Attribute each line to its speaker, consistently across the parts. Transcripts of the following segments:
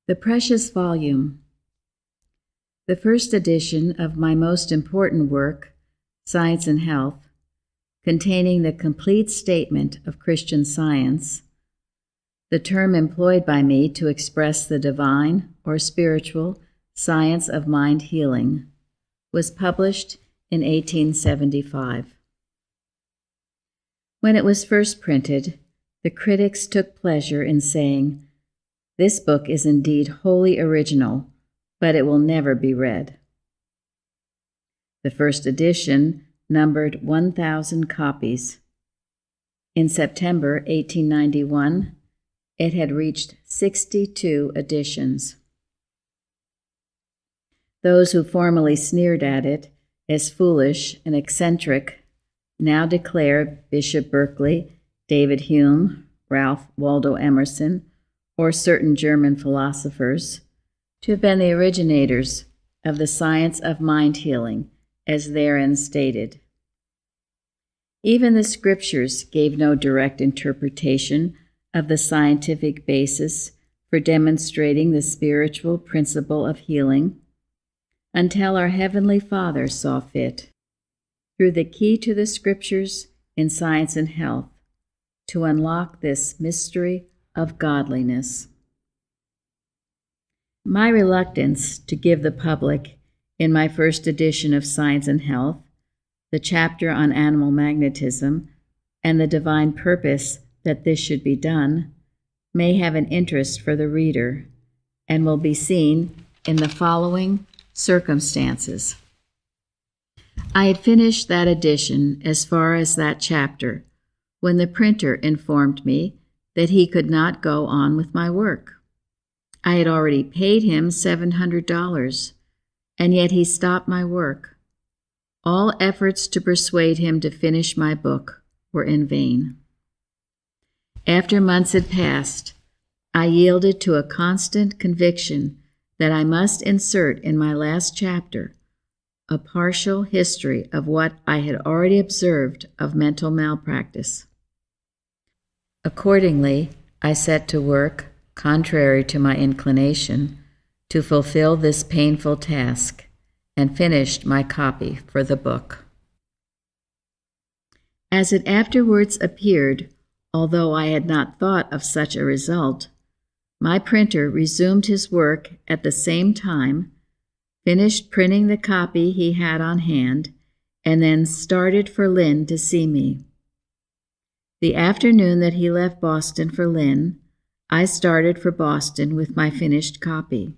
Speaker 1: The Precious Volume. The first edition of my most important work, Science and Health, containing the complete statement of Christian Science, the term employed by me to express the divine or spiritual science of mind healing, was published in 1875. When it was first printed, the critics took pleasure in saying, "This book is indeed wholly original, but it will never be read." The first edition numbered 1,000 copies. In September 1891, it had reached 62 editions. Those who formerly sneered at it as foolish and eccentric now declare Bishop Berkeley, David Hume, Ralph Waldo Emerson, or certain German philosophers, to have been the originators of the science of mind healing, as therein stated. Even the Scriptures gave no direct interpretation of the scientific basis for demonstrating the spiritual principle of healing, until our Heavenly Father saw fit, through the key to the Scriptures in Science and Health, to unlock this mystery of godliness. My reluctance to give the public, in my first edition of Science and Health, the chapter on animal magnetism and the divine purpose that this should be done, may have an interest for the reader, and will be seen in the following circumstances. I had finished that edition as far as that chapter, when the printer informed me that he could not go on with my work. I had already paid him $700, and yet he stopped my work. All efforts to persuade him to finish my book were in vain. After months had passed, I yielded to a constant conviction that I must insert in my last chapter a partial history of what I had already observed of mental malpractice. Accordingly, I set to work, contrary to my inclination, to fulfill this painful task, and finished my copy for the book. As it afterwards appeared, although I had not thought of such a result, my printer resumed his work at the same time, finished printing the copy he had on hand, and then started for Lynn to see me. The afternoon that he left Boston for Lynn, I started for Boston with my finished copy.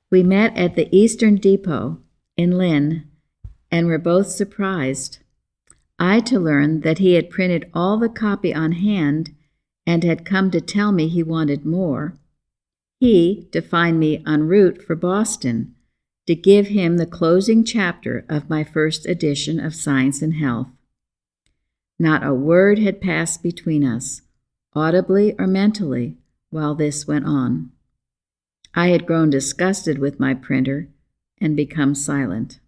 Speaker 1: We met at the Eastern Depot in Lynn and were both surprised. I to learn that he had printed all the copy on hand and had come to tell me he wanted more. He to find me en route for Boston to give him the closing chapter of my first edition of Science and Health. Not a word had passed between us, audibly or mentally, while this went on. I had grown disgusted with my printer and become silent.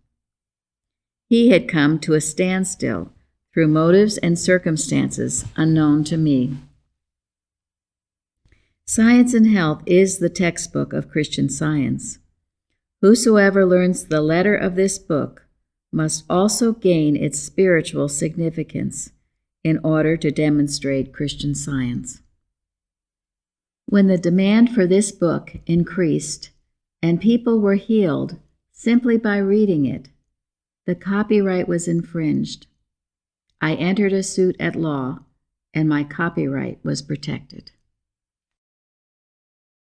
Speaker 1: He had come to a standstill through motives and circumstances unknown to me. Science and Health is the textbook of Christian Science. Whosoever learns the letter of this book must also gain its spiritual significance in order to demonstrate Christian Science. When the demand for this book increased and people were healed simply by reading it, the copyright was infringed. I entered a suit at law, and my copyright was protected.